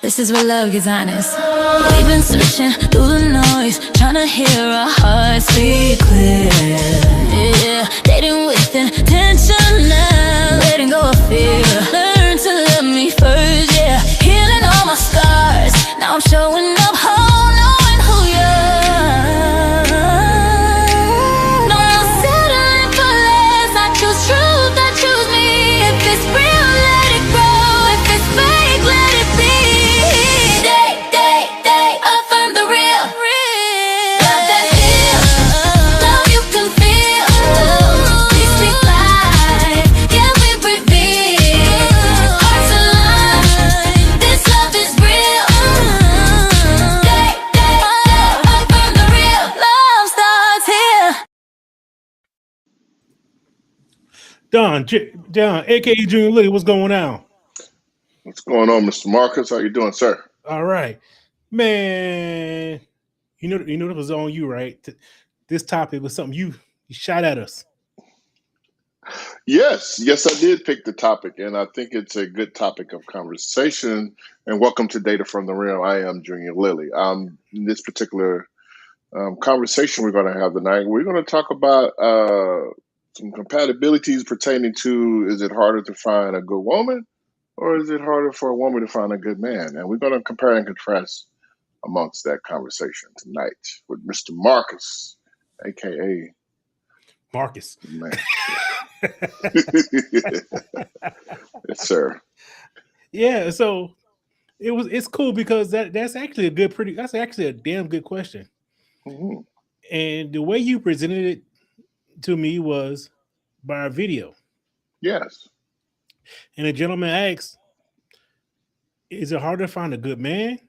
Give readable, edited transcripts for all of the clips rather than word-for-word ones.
This is where love gets honest. We've been searching through the noise, trying to hear our hearts speak clear. Yeah, dating with intention now, letting go of fear. Learn to love me first, yeah. Healing all my scars. Now I'm showing up whole, knowing who you are. No more settling for less. I choose truth, I choose me. If it's real, let it grow. If it's fake, let it be. Affirm the real. Love that heals. Love you can feel. We speak life. Yeah, we reveal. Hearts align. This love is real. Affirm the real. Love starts here. Don, aka Junior Lily, what's going on? What's going on, Mr. Marcus? How you doing, sir? All right, man. You know that was on you, right? This topic was something you shot at us. Yes, I did pick the topic, and I think it's a good topic of conversation. And welcome to Data from the Real. I am Junior Lily. In this particular conversation we're going to have tonight, we're going to talk about some compatibilities pertaining to: is it harder to find a good woman, or is it harder for a woman to find a good man? And we're going to compare and contrast amongst that conversation tonight with Mr. Marcus, aka Marcus. Man. Yes, sir. Yeah, so it's cool because that's actually a damn good question. Mhm. And the way you presented it to me was by a video. Yes, And a gentleman asked, is it harder to find a good man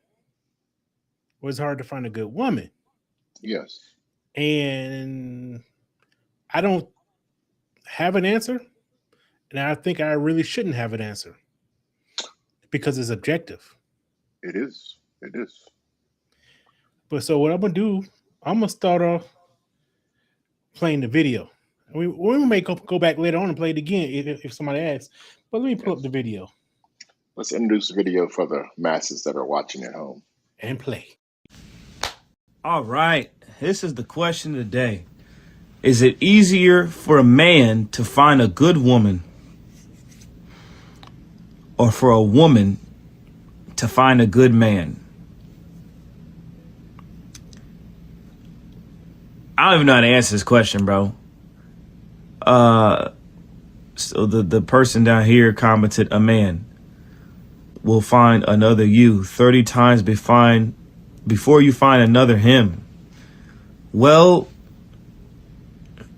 or is it hard to find a good woman? yes. And I don't have an answer. And I think I really shouldn't have an answer because it's objective. It is. It is. But so what I'm going to do, I'm going to start off playing the video. We may go back later on and play it again if somebody asks. But let me pull up Yes. the video Let's introduce the video for the masses that are watching at home. and play. All right, this is the question of the day. Is it easier for a man to find a good woman or for a woman to find a good man? I don't even know how to answer this question, bro. So the person down here commented, a man will find another you 30 times before you find another him. Well,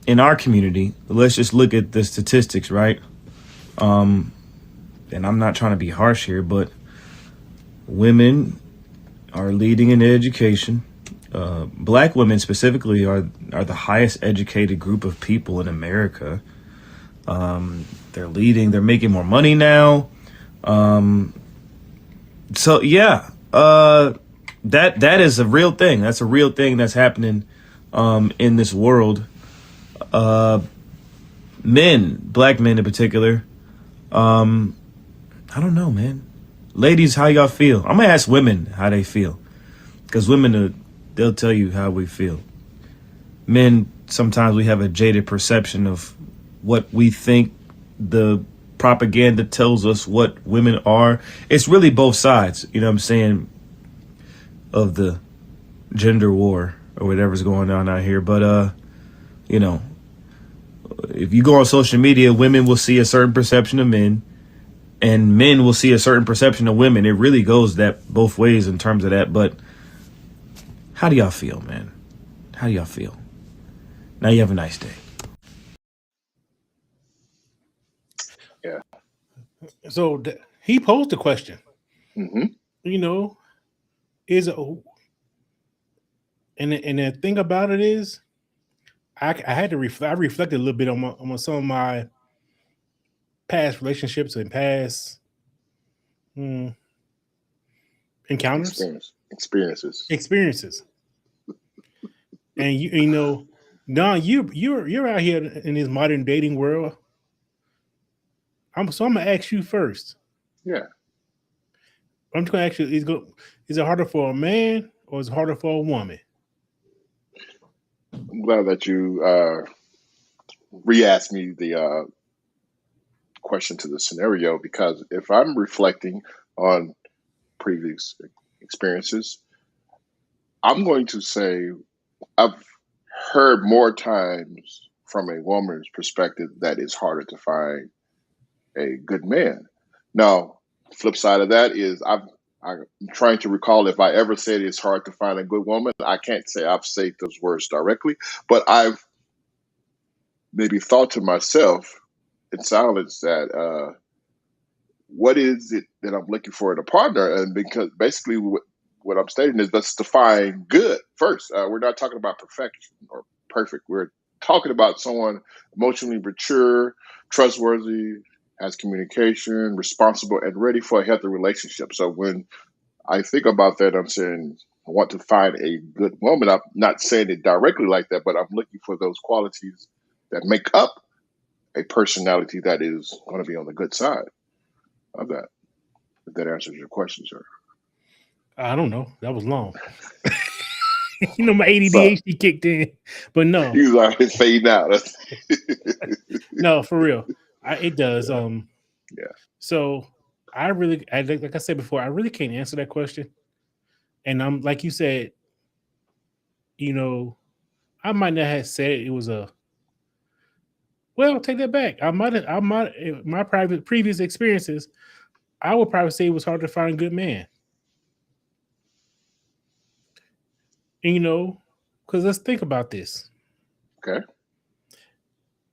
in our community, let's just look at the statistics, right? And I'm not trying to be harsh here, but women are leading in education. Black women specifically are the highest educated group of people in America. They're leading. They're making more money now. So yeah, that is a real thing. That's a real thing that's happening in this world. Men, black men in particular. I don't know, man. Ladies, how y'all feel? I'm gonna ask women how they feel, because women, they'll tell you how we feel. Men, sometimes we have a jaded perception of what we think the propaganda tells us what women are. It's really both sides, you know what I'm saying, of the gender war or whatever's going on out here. But, you know, if you go on social media, women will see a certain perception of men and men will see a certain perception of women. It really goes that both ways in terms of that. But how do y'all feel, man? How do y'all feel? Now you have a nice day. Yeah. So he posed the question, hmm you know, is it, and the thing about it is, I had to reflect. I reflected a little bit on some of my past relationships and past encounters, Experiences. and you know, Don, you're out here in this modern dating world. I'm gonna ask you first. Yeah. I'm just gonna ask you: is it harder for a man or is it harder for a woman? I'm glad that you re-asked me the question to the scenario, because if I'm reflecting on previous experiences, I'm going to say I've heard more times from a woman's perspective that it's harder to find a good man. Now, flip side of that is I'm trying to recall if I ever said it's hard to find a good woman. I can't say I've said those words directly, but I've maybe thought to myself in silence that what is it that I'm looking for in a partner? And because basically what I'm stating is let's define good first. We're not talking about perfection or perfect. We're talking about someone emotionally mature, trustworthy, has communication, responsible, and ready for a healthy relationship. So when I think about that, I'm saying I want to find a good woman. I'm not saying it directly like that, but I'm looking for those qualities that make up a personality that is going to be on the good side of that. If that answers your question, sir. I don't know. That was long. My So ADHD kicked in, but no, he was already fading out. no, for real, it does. Yeah, yeah. So like I said before, I really can't answer that question. And I'm like you said, you know, I might not have said it was a. Well, take that back. I might, my private previous experiences, I would probably say it was hard to find a good man. And, because let's think about this. Okay.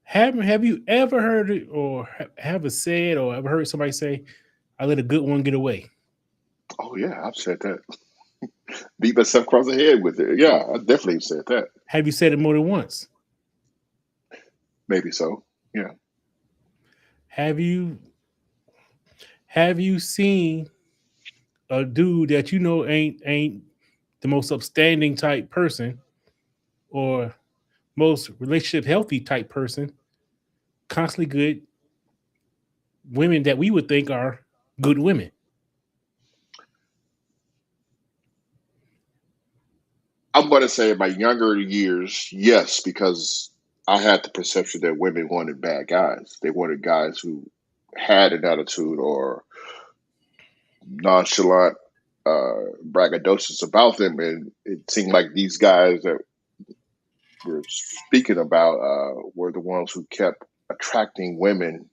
Have you ever heard it or have it said or ever heard somebody say, "I let a good one get away"? Oh yeah, I've said that. Beat myself across the head with it. Yeah, I definitely said that. Have you said it more than once? Maybe so. Yeah. Have you have you seen a dude that ain't the most upstanding type person or most relationship healthy type person, constantly good women that we would think are good women? I'm going to say in my younger years, yes, because I had the perception that women wanted bad guys. They wanted guys who had an attitude or nonchalant braggadocious about them, and it seemed like these guys that we're speaking about were the ones who kept attracting women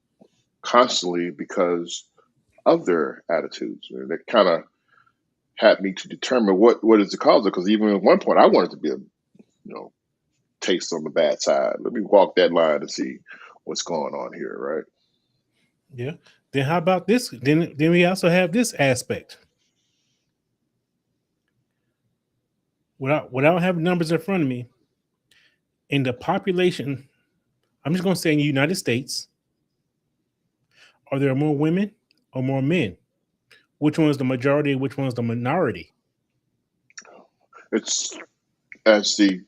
constantly because of their attitudes. And it kind of had me to determine what is the cause of. Because even at one point, I wanted to be a taste on the bad side. Let me walk that line and see what's going on here, right? Yeah. Then how about this? Then we also have this aspect. Without having numbers in front of me, in the population, I'm just going to say in the United States, are there more women or more men? Which one is the majority? Which one is the minority? It's as the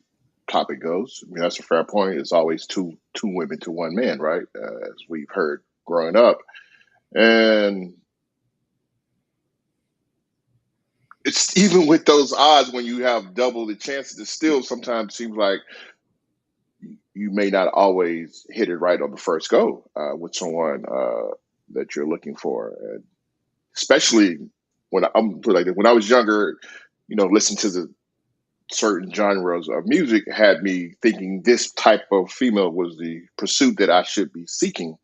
topic goes. I mean, that's a fair point. It's always two women to one man, right? As we've heard growing up, and it's even with those odds when you have double the chances. It still sometimes seems like you may not always hit it right on the first go with someone that you're looking for, and especially I'm like when I was younger, listen to the certain genres of music had me thinking this type of female was the pursuit that I should be seeking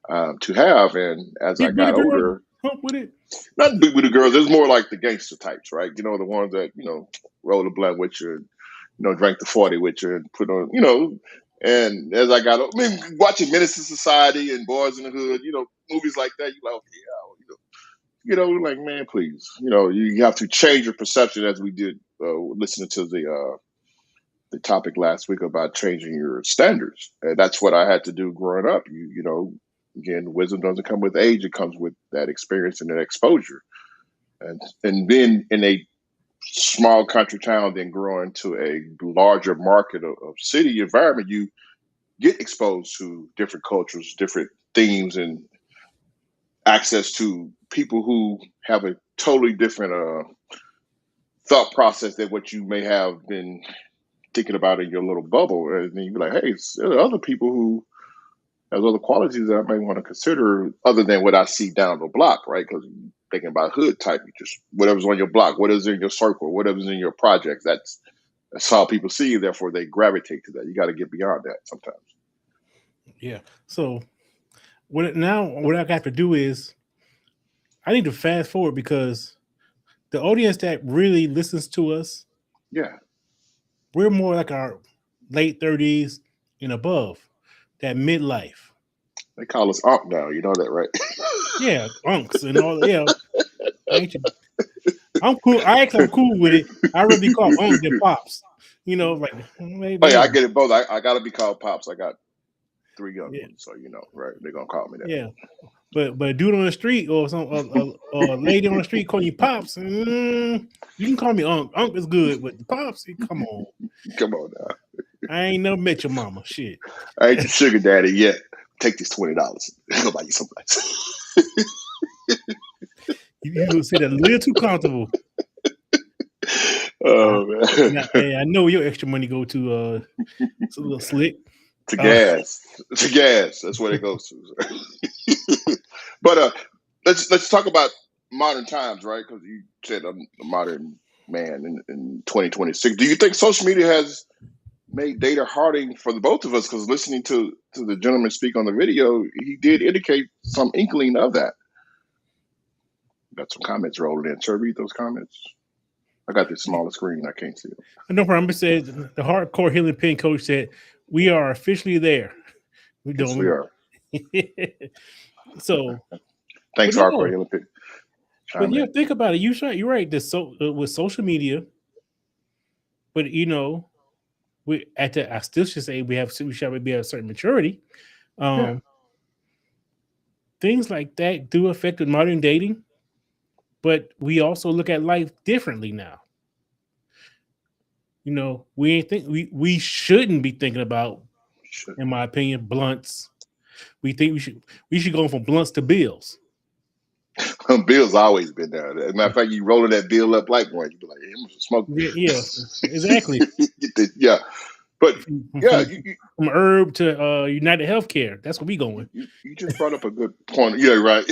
to have. And as I Big booty got girl, older, hump with it. not big with the girls, there's more like the gangster types, right? The ones that, roll the blunt with you, and, drank the 40 with you and put on, and as I got, watching Menace to Society and Boys in the Hood, movies like that, you're like, okay, like, man, please, you have to change your perception as we did listening to the topic last week about changing your standards. And that's what I had to do growing up. Again, wisdom doesn't come with age; it comes with that experience and that exposure. And being in a small country town, then growing to a larger market of city environment, you get exposed to different cultures, different themes, and access to people who have a totally different thought process than what you may have been thinking about in your little bubble. And then you be like, hey, there are other people who have other qualities that I may want to consider other than what I see down the block, right? Because thinking about hood type, you just whatever's on your block, whatever's in your circle, whatever's in your project, that's how people see you. Therefore, they gravitate to that. You got to get beyond that sometimes. Yeah. So what I got to do is I need to fast forward because the audience that really listens to us, Yeah. we're more like our late 30s and above, that midlife. They call us Unc now. You know that, right? Yeah, unks and all. Yeah, I'm cool. I'm cool with it. I'd rather be called Unc than Pops. You know, like maybe. Oh, yeah, I get it both. I got to be called Pops. I got 3 young Yeah. ones, so right? They're going to call me that. Yeah. But a dude on the street or a lady on the street calling you Pops, you can call me Unc. Unc is good, but Pops, come on. Come on now. I ain't never met your mama. Shit. I ain't your sugar daddy yet. Take this $20. Go buy you some lights. You said that a little too comfortable. Oh, man. I know your extra money go to it's a little slick. To gas. To gas. That's where it goes to. But let's talk about modern times, right? Because you said I'm a modern man in 2026. Do you think social media has made data harder for the both of us? Because listening to the gentleman speak on the video, he did indicate some inkling of that. Got some comments rolling in. Sir, read those comments. I got this smaller screen. I can't see them. No problem. It said the hardcore healing pin coach said we are officially there. We Yes, we are. So thanks, hardcore healing pin. But yeah, think about it. You're right. With social media, but I still should say we should be at a certain maturity. Things like that do affect modern dating, but we also look at life differently now. We shouldn't be thinking about, in my opinion, blunts. We think we should go from blunts to bills. Bill's always been there. As a matter of fact, you rolling that bill up like one, you be like, hey, I'm gonna smoke. Yeah, exactly. Yeah. But from herb to United Healthcare, that's where we going. You just brought up a good point. Yeah, right.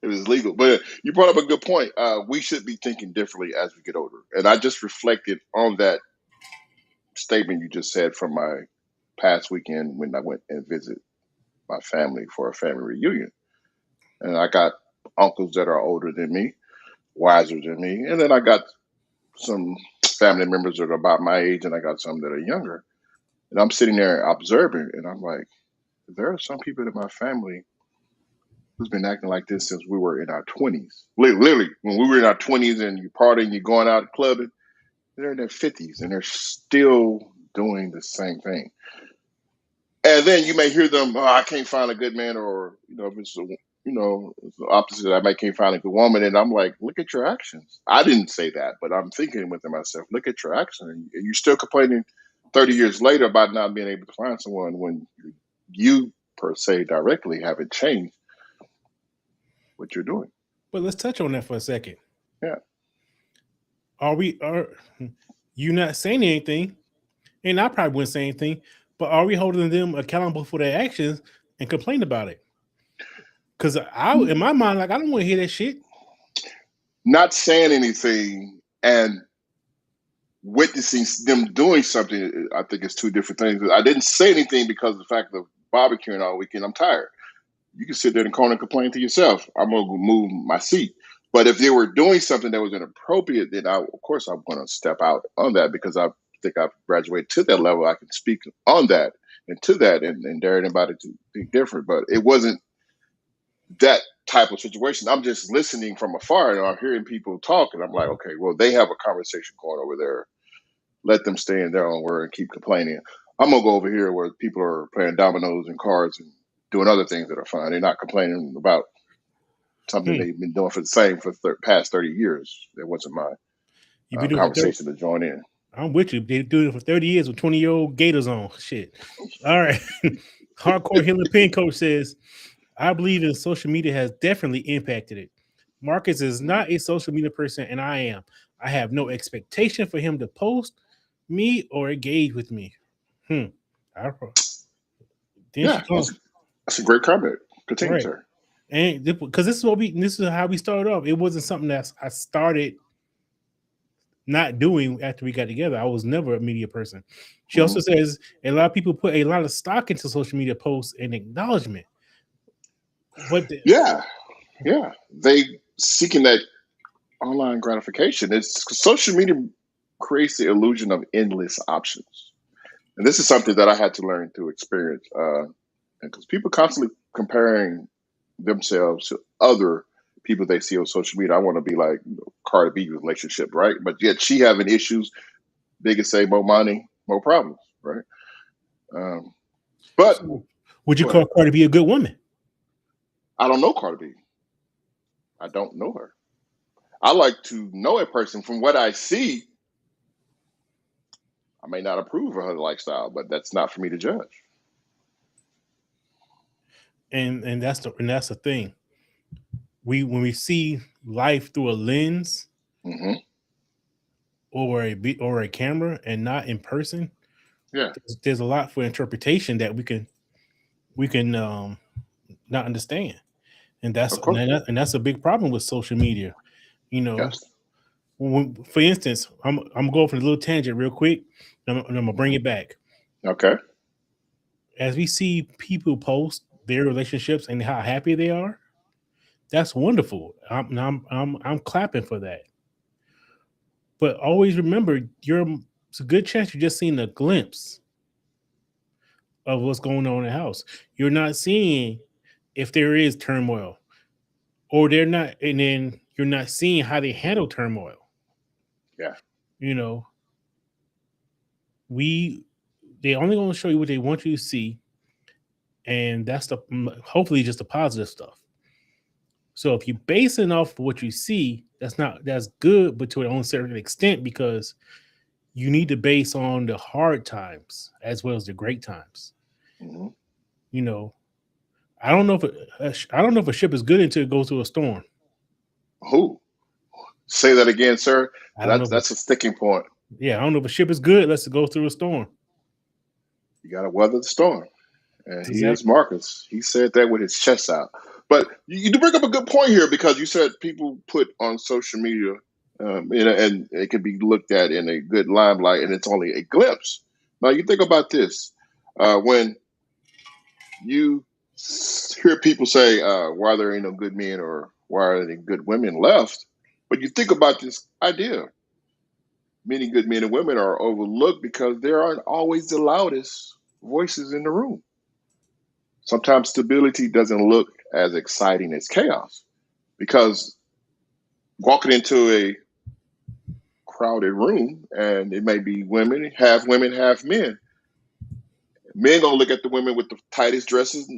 It was legal, but you brought up a good point. We should be thinking differently as we get older, and I just reflected on that statement you just said from my past weekend when I went and visited my family for a family reunion, and I got uncles that are older than me, wiser than me, and then I got some family members that are about my age, and I got some that are younger. And I'm sitting there observing, and I'm like, there are some people in my family who's been acting like this since we were in our 20s. Literally, when we were in our 20s and you're partying, you're going out clubbing, they're in their 50s, and they're still doing the same thing. And then you may hear them, I can't find a good man, or, if it's it's the opposite. I can't find a good woman. And I'm like, look at your actions. I didn't say that, but I'm thinking within myself, look at your actions. And you're still complaining 30 years later about not being able to find someone when you, per se, directly haven't changed what you're doing. But let's touch on that for a second. Yeah. Are you not saying anything? And I probably wouldn't say anything, but are we holding them accountable for their actions and complain about it? Because in my mind, I don't want to hear that shit. Not saying anything and witnessing them doing something, I think it's two different things. I didn't say anything because of the fact of barbecuing all weekend. I'm tired. You can sit there in the corner and complain to yourself. I'm going to move my seat. But if they were doing something that was inappropriate, then of course I'm going to step out on that, because I think I've graduated to that level. I can speak on that and to that and dare anybody to think different. But it wasn't that type of situation. I'm just listening from afar, and I'm hearing people talk, and I'm like, okay, well, they have a conversation going over there. Let them stay in their own word and keep complaining. I'm going to go over here where people are playing dominoes and cards and doing other things that are fun. They're not complaining about something they've been doing for the past 30 years. That wasn't my conversation to join in. I'm with you. They're doing it for 30 years with 20-year-old gators on. Shit. All right. Hardcore Healing Pin Coach says, I believe that social media has definitely impacted it. Marcus is not a social media person, and I am. I have no expectation for him to post me or engage with me. Hmm. I, then she Yeah, comes that's a great comment. Continue, right, sir. and because this is how we started off. It wasn't something that I started not doing after we got together. I was never a media person. She Hmm. also says a lot of people put a lot of stock into social media posts and acknowledgement. But Yeah, yeah. They seeking that online gratification. It's social media creates the illusion of endless options, and this is something that I had to learn through experience. Because people constantly comparing themselves to other people they see on social media. I want to be like Cardi B relationship, right? But yet she having issues. They can say more money, more problems, right? Um, but so would you go ahead. call Cardi B a good woman? I don't know Cardi B. I don't know her. I like to know a person from what I see. I may not approve of her lifestyle, but that's not for me to judge. And that's the thing. When we see life through a lens Hmm. or a camera and not in person, Yeah, there's a lot for interpretation that we can not understand, and of course. that's a big problem with social media. You know, Yes. for instance, I'm going for a little tangent real quick, and I'm gonna bring Hmm. it back. Okay. As we see people post their relationships and how happy they are, that's wonderful. I'm clapping for that. But always remember, it's a good chance you're just seeing a glimpse of what's going on in the house. You're not seeing if there is turmoil, or they're not, and then you're not seeing how they handle turmoil. Yeah. You know, we they only going to show you what they want you to see, and that's hopefully just the positive stuff. So if you're basing off of what you see, that's good, but to an own certain extent, because you need to base on the hard times as well as the great times. Hmm. You know, I don't know if a ship is good until it goes through a storm. Who? Say that again, sir. I don't know That's a sticking point. I don't know if a ship is good unless it goes through a storm. You got to weather the storm. And he is Exactly. Marcus. He said that with his chest out. But you do bring up a good point here because you said people put on social media, and it can be looked at in a good limelight, and it's only a glimpse. Now you think about this: when you hear people say, "Why there ain't no good men or why are there good women left?" But you think about this idea: many good men and women are overlooked because they aren't always the loudest voices in the room. Sometimes stability doesn't look as exciting as chaos because walking into a crowded room and it may be women, half men. Men gonna look at the women with the tightest dresses,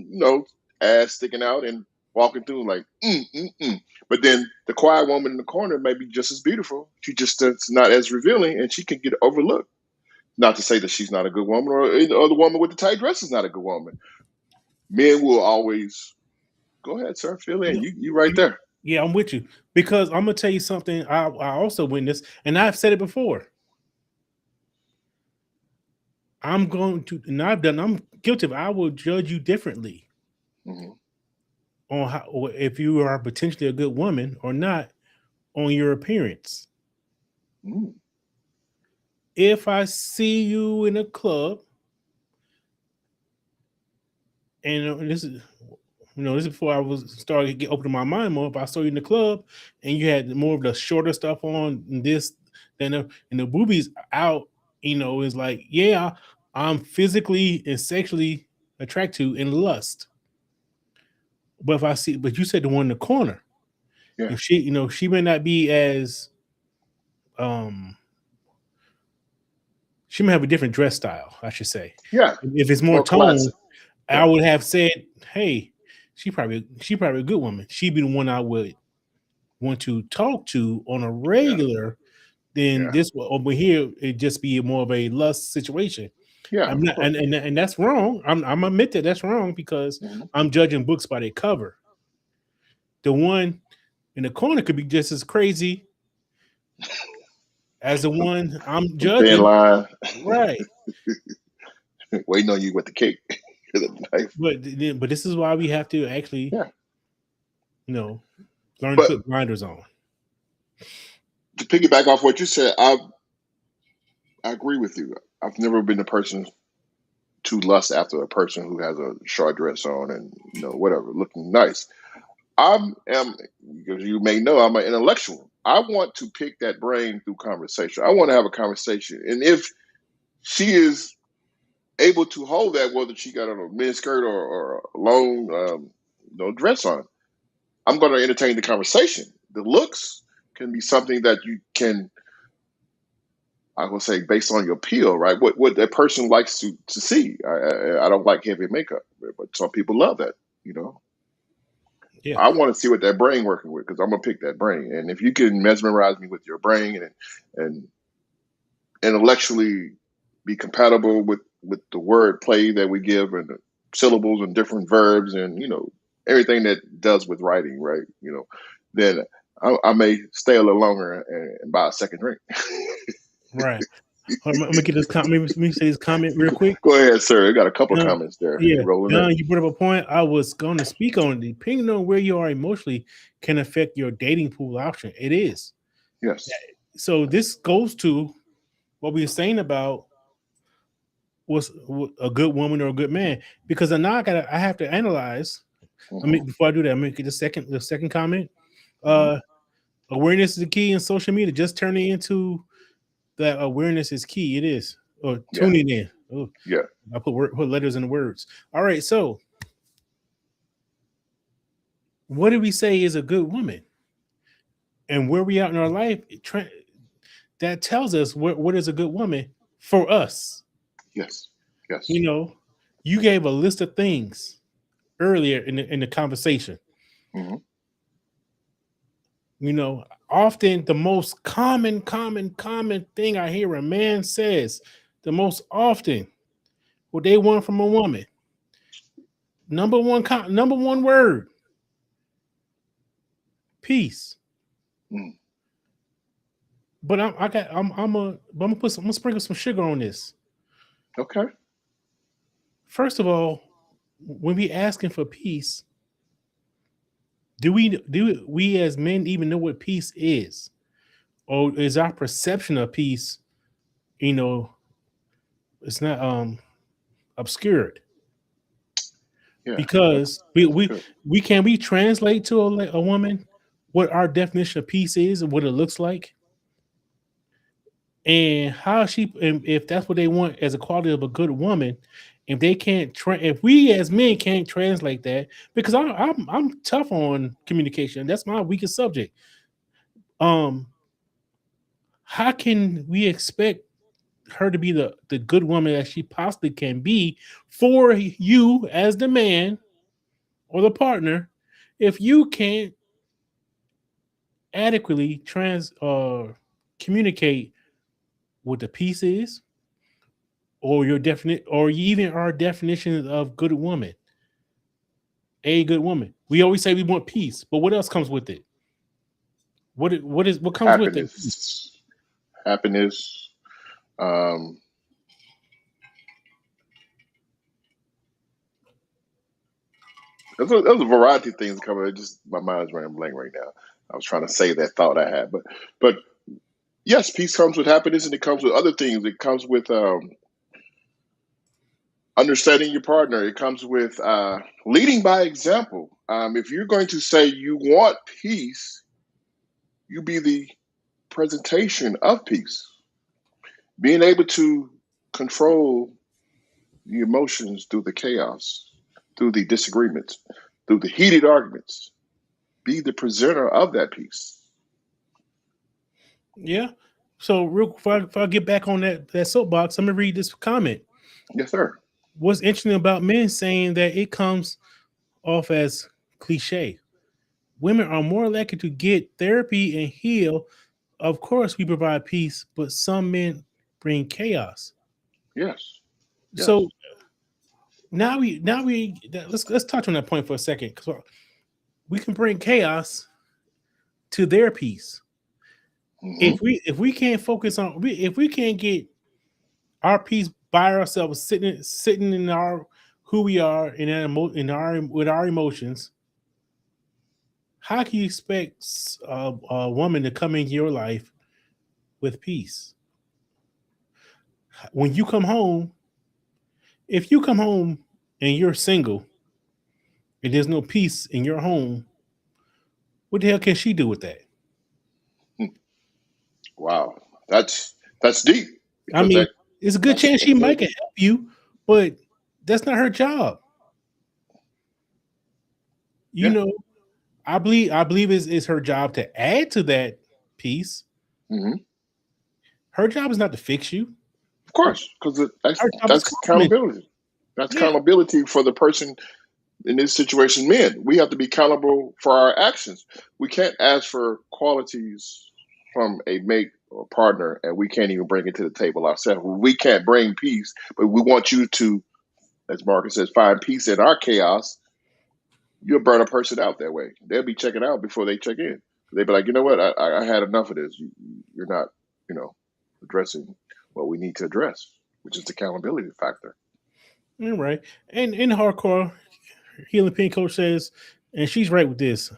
ass sticking out and walking through like But then the quiet woman in the corner may be just as beautiful. She just it's not as revealing and she can get overlooked. Not to say that she's not a good woman or the woman with the tight dress is not a good woman. Men will always go ahead, sir. Fill in. Yeah, You right there. yeah, I'm with you because I'm gonna tell you something. I also witnessed, and I've said it before. I'm going to, and I'm guilty of. I will judge you differently Hmm. on how, or if you are potentially a good woman or not, on your appearance. Mm. If I see you in a club, and this is before I was started to get opening my mind more. If I saw you in the club and you had more of the shorter stuff on, and this, then and the boobies out, is like, yeah, I'm physically and sexually attracted to and lust. But you said the one in the corner. Yeah. If she may not be as um she may have a different dress style, I should say. Yeah. If it's more More tone, classic. I Yeah. would have said, hey, she probably a good woman. She'd be the one I would want to talk to on a Yeah. regular. Then Yeah. this over here, it just be more of a lust situation. Yeah. I'm Of not, course. and that's wrong. I'm admit that that's wrong because Hmm. I'm judging books by their cover. The one in the corner could be just as crazy as the one I'm Some thin judging. line, Right. waiting on you with the cake, the knife. But this is why we have to actually, Yeah. you know, learn to But put blinders on. to piggyback off what you said, I agree with you. I've never been the person to lust after a person who has a short dress on and whatever, looking nice. Am because you may know I'm an intellectual. I want to pick that brain through conversation. I want to have a conversation, and if she is able to hold that, whether she got on a mini skirt or a long, dress on, I'm going to entertain the conversation. The looks can be something that you can, I will say, based on your appeal, right? What that person likes to see. I don't like heavy makeup, but some people love that. You know, Yeah. I want to see what that brain working with because I'm gonna pick that brain. And if you can mesmerize me with your brain and intellectually be compatible with the word play that we give and the syllables and different verbs and everything that does with writing, right? Then I may stay a little longer and buy a second drink. Right. I'm gonna get this comment. Let me say this comment real quick. Go ahead, sir. I got a couple of Now, comments there. yeah, Rolling now in. you brought up a point I was going to speak on. Depending on where you are emotionally, can affect your dating pool option. It is. Yes. So this goes to what we were saying about what's a good woman or a good man. Because now I have to analyze. Mm-hmm. Before I do that, I'm gonna get the second comment. Mm-hmm. Awareness is the key in social media. Just turning into that awareness is key. It is. Or Yeah. tuning in. Oh, Yeah. I put letters in the words. All right. So, what do we say is a good woman? And where we at in our life, that tells us what is a good woman for us. Yes. Yes. You gave a list of things earlier in the conversation. Mm-hmm. Often the most common thing I hear a man says, the most often, what they want from a woman. Number one word, peace. Mm. But I'm gonna sprinkle some sugar on this. Okay. First of all, when we asking for peace, do we as men even know what peace is, or is our perception of peace, it's not obscured? Yeah. Because That's good. we translate to a woman what our definition of peace is and what it looks like, and and if that's what they want as a quality of a good woman. If they can't if we as men can't translate that, because I'm tough on communication, that's my weakest subject. um how can we expect her to be the good woman that she possibly can be for you as the man or the partner if you can't adequately communicate what the piece is, or your definite, or even our definition of good woman? A good woman, we always say we want peace, but what else comes with it? What comes with it? Happiness. Happiness. Um, there's a variety of things coming. Just my mind's running blank right now. I was trying to say that thought I had, but yes, peace comes with happiness, and it comes with other things. It comes with understanding your partner. It comes with leading by example. If you're going to say you want peace, you be the presentation of peace. Being able to control the emotions through the chaos, through the disagreements, through the heated arguments. Be the presenter of that peace. Yeah. So real before I get back on that soapbox, I'm gonna read this comment. Yes, sir. What's interesting about men saying that it comes off as cliche. Women are more likely to get therapy and heal. Of course, we provide peace, but some men bring chaos. Yes. Yes. So let's touch on that point for a second, because we can bring chaos, to their peace. Hmm. If we can't focus on if we can't get our peace by ourselves, sitting in our who we are in our with our emotions, how can you expect a woman to come into your life with peace? When you come home, if you come home and you're single and there's no peace in your home, what the hell can she do with that? Wow, that's deep I because mean, that it's a good chance that's she very might can deep. help you, but that's not her job. You Yeah. know, I believe it's her job to add to that piece. Hmm. Her job is not to fix you. Of Her, course, because her job is that's compliment. accountability. That's Yeah, accountability for the person in this situation. Men, we have to be accountable for our actions. We can't ask for qualities from a mate or partner, and we can't even bring it to the table ourselves. We can't bring peace, but we want you to, as Marcus says, find peace in our chaos. You'll burn a person out that way. They'll be checking out before they check in. They'll be like, you know what? I had enough of this. You're not, you know, addressing what we need to address, which is the accountability factor. you're right. And in hardcore, healing pain coach says, and she's right with this.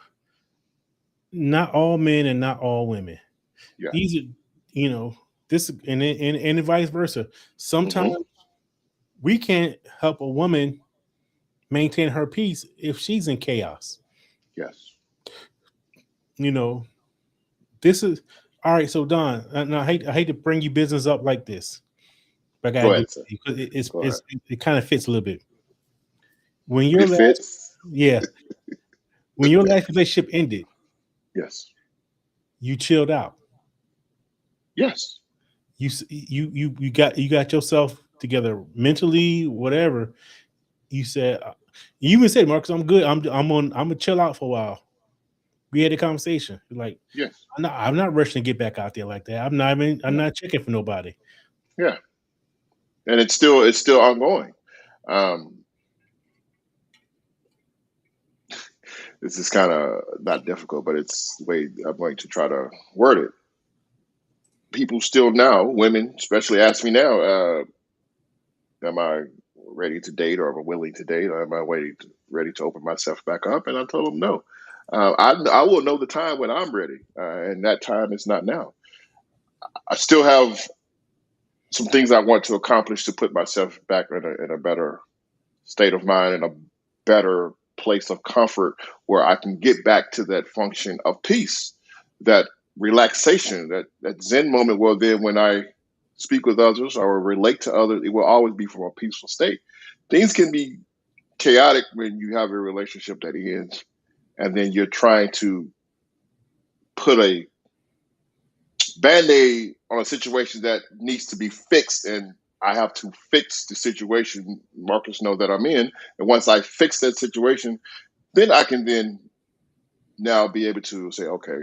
Not all men and not all women. Yeah. These are, you know, this and vice versa. Hmm. Sometimes we can't help a woman maintain her peace if she's in chaos. Yes. You know, this is all right. So Don, and I hate to bring you business up like this, but I gotta Go do ahead, it sir. because Go ahead. it kind of fits a little bit. When your It last fits. yeah, when your last relationship ended, Yes. you chilled out. Yes. You got yourself together mentally, whatever. You said you even said, Marcus, I'm good. I'm gonna chill out for a while. We had a conversation. Like Yes. I'm not rushing to get back out there like that. I'm No. not checking for nobody. Yeah. And it's still ongoing. Um, this is kind of not difficult, but it's the way I'm going to try to word it. People still now, women especially, ask me now, am I ready to date, or am I willing to date, or am I ready to open myself back up? And I told them no. I will know the time when I'm ready, and that time is not now. I still have some things I want to accomplish to put myself back in a better state of mind and a better place of comfort where I can get back to that function of peace, that relaxation, that Zen moment where then when I speak with others or relate to others, it will always be from a peaceful state. Things can be chaotic when you have a relationship that ends and then you're trying to put a band-aid on a situation that needs to be fixed, and I have to fix the situation Marcus know that I'm in. And once I fix that situation, then I can then now be able to say, okay,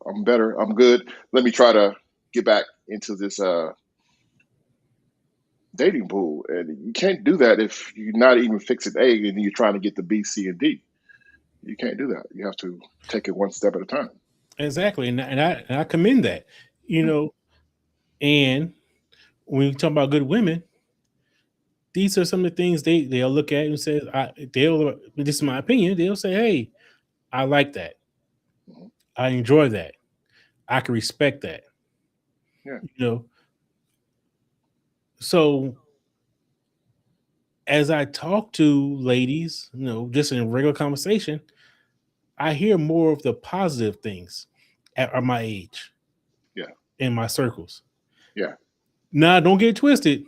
I'm better, I'm good. Let me try to get back into this dating pool. And you can't do that if you're not even fixing A and you're trying to get the B, C, and D. You can't do that. You have to take it one step at a time. Exactly, and I commend that. You Mm. know, and when you talk about good women, these are some of the things they'll look at and say, they'll this is my opinion. They'll say, hey, I like that. Mhm. I enjoy that. I can respect that. Yeah. You know, so as I talk to ladies, just in regular conversation, I hear more of the positive things at my age Yeah. in my circles. Yeah. Now, don't get it twisted.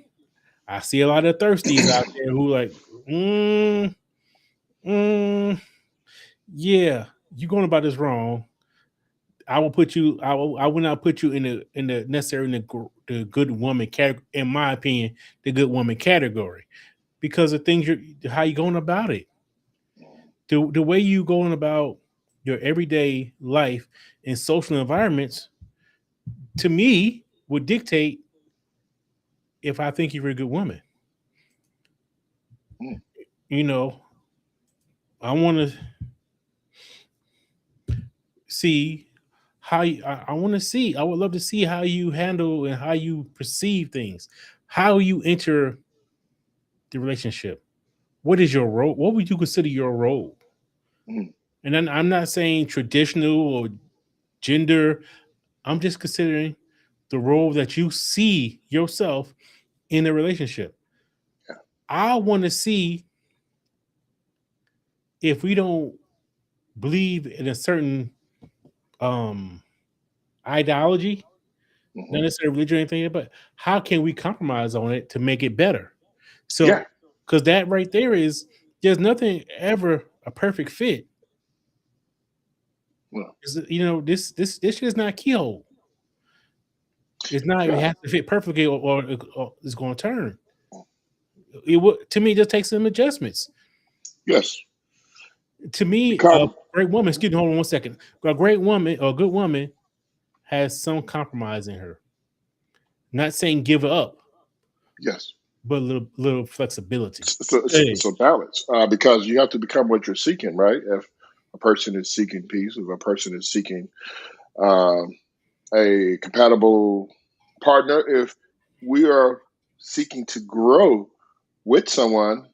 I see a lot of thirsties out there who like, mm, mm, yeah, you going about this wrong. I will put you. I will not put you in the necessary the good woman category. In my opinion, the good woman category because of things how you going about it. The way you going about your everyday life in social environments, to me, would dictate if I think you're a good woman. Mm. You know, I want to see. I want to see. I would love to see how you handle and how you perceive things, how you enter the relationship. What is your role? What would you consider your role? Mhm. And then I'm not saying traditional or gender. I'm just considering the role that you see yourself in a relationship. Yeah. I want to see if we don't believe in a certain um ideology, not Hmm. necessarily religion or anything, but how can we compromise on it to make it better? So, Yeah. because that right there is, there's nothing ever a perfect fit. Well, This shit is not keyhole. It's not. It yeah. has to fit perfectly, or it's going to turn. It would, to me, just take some adjustments. Yes. To me, a Become. great woman. Excuse me, hold on 1 second. A great woman or a good woman has some compromise in her. Not saying give up, Yes. but a little flexibility. It's Hey, a balance because you have to become what you're seeking, right? If a person is seeking peace, if a person is seeking um, a compatible partner, if we are seeking to grow with someone,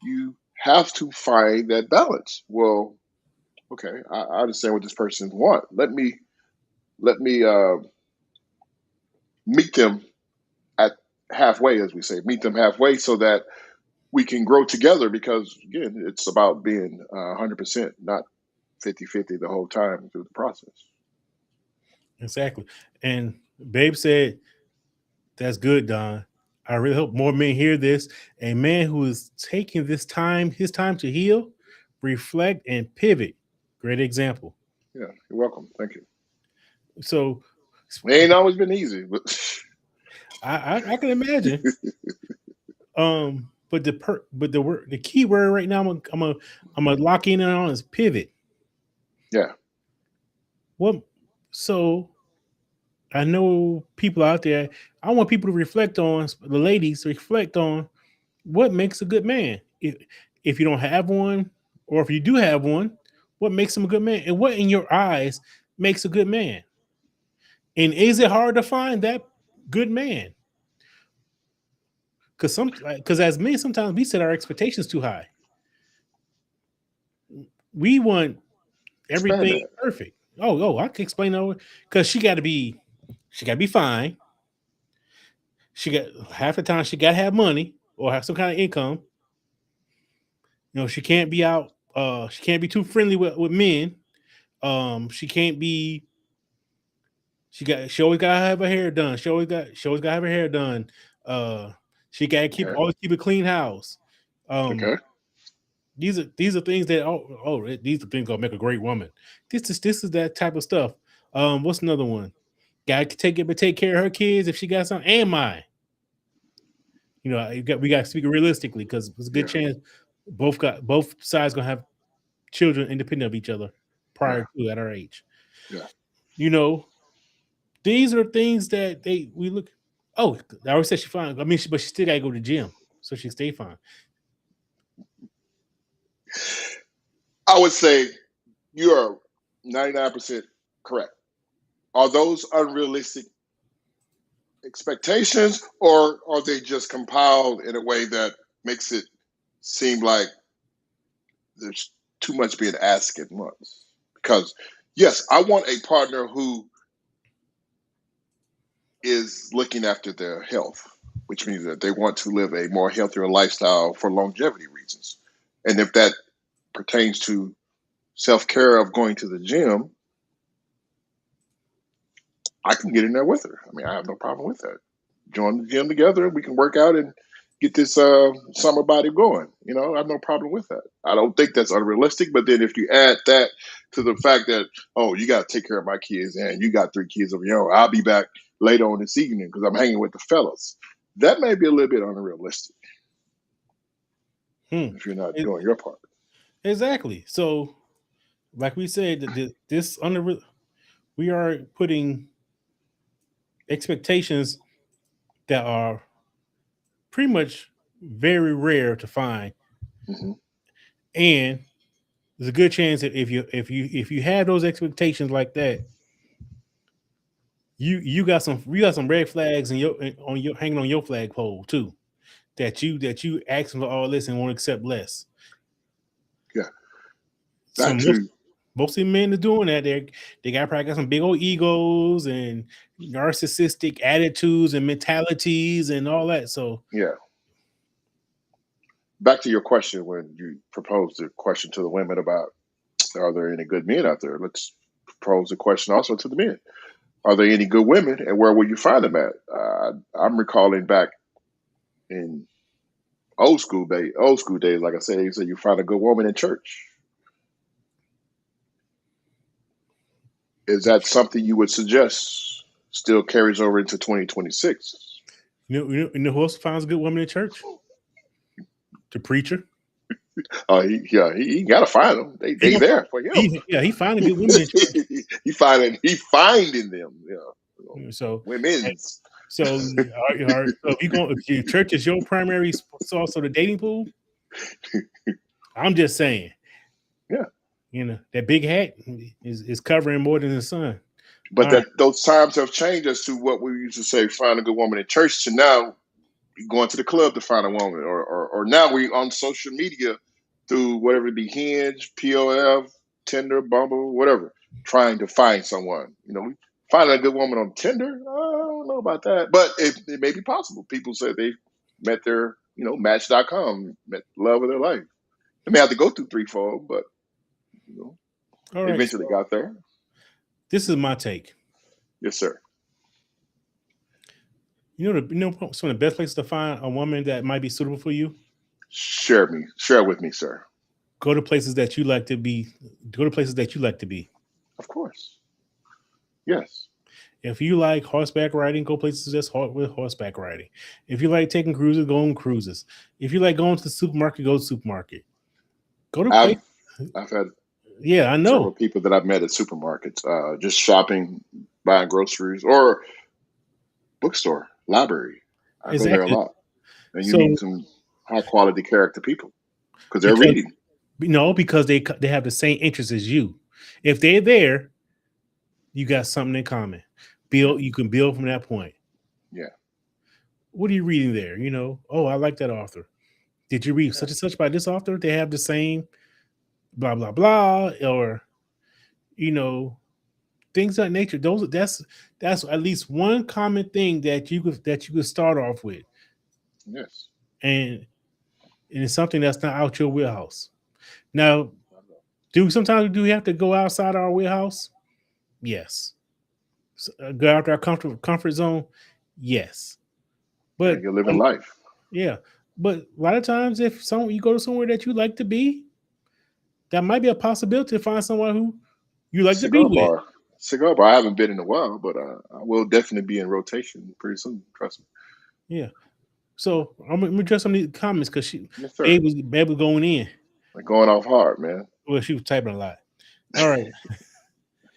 you have to find that balance. Well, okay, I understand what this person wants. Let me meet them at halfway, as we say, meet them halfway, so that we can grow together. Because again, it's about being 100%, not 50-50 the whole time through the process. exactly. And Babe said, "That's good, Don. I really hope more men hear this. A man who is taking his time to heal, reflect, and pivot. Great example." Yeah, you're welcome. Thank you. So, It ain't always been easy, but I can imagine. But the key word right now I'm gonna lock in on is pivot. yeah. What? So I know people out there. I want people to reflect on, the ladies, reflect on what makes a good man. If you don't have one, or if you do have one, what makes him a good man, and what in your eyes makes a good man? And is it hard to find that good man? Because as men, sometimes we set our expectations too high. We want Expand everything that. perfect. Oh, I can explain that. Because she got to be fine. She got, half the time she got to have money or have some kind of income. She can't be out. She can't be too friendly with men. She can't be. She always got to have her hair done. She always got to have her hair done. Uh, she got to Okay. always keep a clean house. Um, Okay. these are things that these are things gonna make a great woman. This is that type of stuff. What's another one? Got to take care of her kids if she got some, and mine. We got to speak realistically, because there's a good Yeah. chance both sides gonna have children independent of each other Yeah. prior to at our age. Yeah. You know, these are things that we look. Oh, I always said she fine. I mean, but she still gotta go to the gym so she stay fine. I would say you are 99% correct. Are those unrealistic expectations, or are they just compiled in a way that makes it seem like there's too much being asked at once? Because yes, I want a partner who is looking after their health, which means that they want to live a more healthier lifestyle for longevity reasons. And if that pertains to self care of going to the gym, I can get in there with her. I mean, I have no problem with that. Join the gym together. We can work out and get this summer body going. I have no problem with that. I don't think that's unrealistic. But then if you add that to the fact that, oh, you got to take care of my kids and you got 3 kids of your own, I'll be back later on this evening because I'm hanging with the fellas. That may be a little bit unrealistic Hmm. if you're not E- doing your part. Exactly. So, like we said, this under we are putting expectations that are pretty much very rare to find, Hmm. and there's a good chance that if you have those expectations like that, you got some red flags in your on your hanging on your flagpole too. That you asking for all this and won't accept less. Yeah. So Back to most of the men are doing that. They probably got some big old egos and narcissistic attitudes and mentalities and all that. So yeah. Back to your question when you proposed the question to the women about are there any good men out there? Let's pose the question also to the men. Are there any good women, and where will you find them at? I'm recalling back in old school days. Like I said, you said you find a good woman in church. Is that something you would suggest? Still carries over into 2026. you know who else finds a good woman in church? The preacher. He got to find them. He They gonna there for him. he finding good women in church. he finding them. Yeah, So women's. so if your church is your primary source of the dating pool, I'm just saying, Yeah. That big hat is covering more than the sun. But All right. those times have changed as to what we used to say, find a good woman in church, to now going to the club to find a woman, or now we on social media through whatever it be, Hinge, POF, Tinder, Bumble, whatever, trying to find someone. Finding a good woman on Tinder, I don't know about that, but it may be possible. People say they met their, Match.com, met love of their life. They may have to go through threefold, but All right. eventually got there. This is my take. Yes, sir. Some of the best places to find a woman that might be suitable for you? Share with me, sir. Go to places that you like to be. Go to places that you like to be. Of course. Yes. If you like horseback riding, go places that's with horseback riding. If you like taking cruises, go on cruises. If you like going to the supermarket, go to the supermarket. Go to places. I've had I know several people that I've met at supermarkets, just shopping, buying groceries, or bookstore, library. I go there a lot. And you meet some high quality character people because they're reading. No, because they have the same interests as you. If they're there, you got something in common. You can build from that point. Yeah. What are you reading there? Oh, I like that author. Did you read such and such by this author? They have the same blah blah blah, or things of that nature. That's at least one common thing that you could start off with. Yes. And it's something that's not out your wheelhouse. Now, sometimes we have to go outside our wheelhouse? Yes. Go out our comfort zone? Yes. But you're living life. Yeah. But a lot of times if you go to somewhere that you like to be, that might be a possibility to find someone who you like to be with. Cigar bar. I haven't been in a while, but I will definitely be in rotation pretty soon. Trust me. Yeah. So I'm gonna address some of these comments because Yes, sir. Babe was going in. Like going off hard, man. Well, she was typing a lot. All right.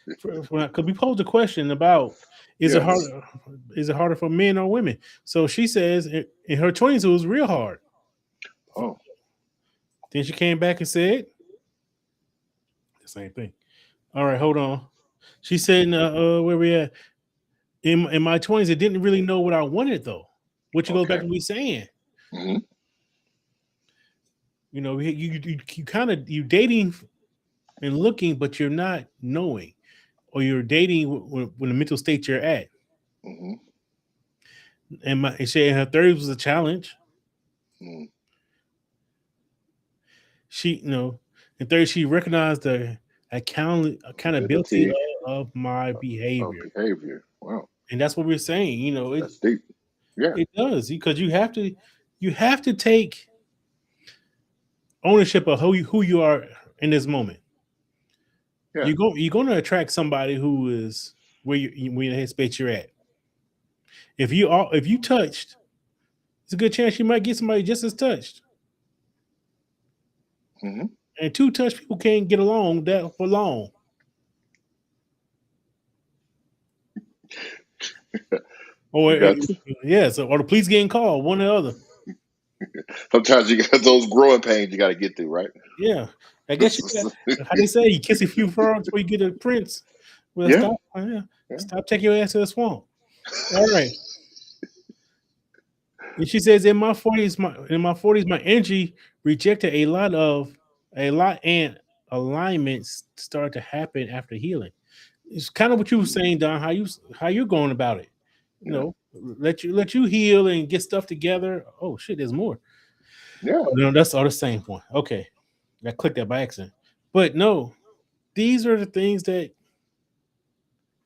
Because we posed a question about is it harder for men or women? So she says in her 20s it was real hard. Oh. Then she came back and said the same thing. All right, hold on. She said, where we at? In my 20s, I didn't really know what I wanted though. Which goes back to me saying. Mm-hmm. You dating and looking, but you're not knowing, or you're dating when the mental state you're at. Mm-hmm. And she in her 30s was a challenge. Mm-hmm. She, in 30s, she recognized the accountability of my behavior. Wow. And that's what we're saying. That's deep. Yeah, it does, because you have to take ownership of who you are in this moment. Yeah. You're going to attract somebody who is where the headspace you're at. If you touched, it's a good chance you might get somebody just as touched. Mm-hmm. And two touched people can't get along that for long. Or or the police getting called, one or the other. Sometimes you got those growing pains you got to get through, right? Yeah, I guess how they say you kiss a few frogs before you get a prince. Well, Yeah, stop. yeah, Stop taking your ass to the swamp. All right. And she says, in my 40s, my energy rejected a lot and alignments start to happen after healing. It's kind of what you were mm, saying, Don. How you're going about it. yeah, Let you heal and get stuff together. Oh shit, there's more. yeah. Oh, no, that's all the same point. Okay, I clicked that by accident. But no, these are the things that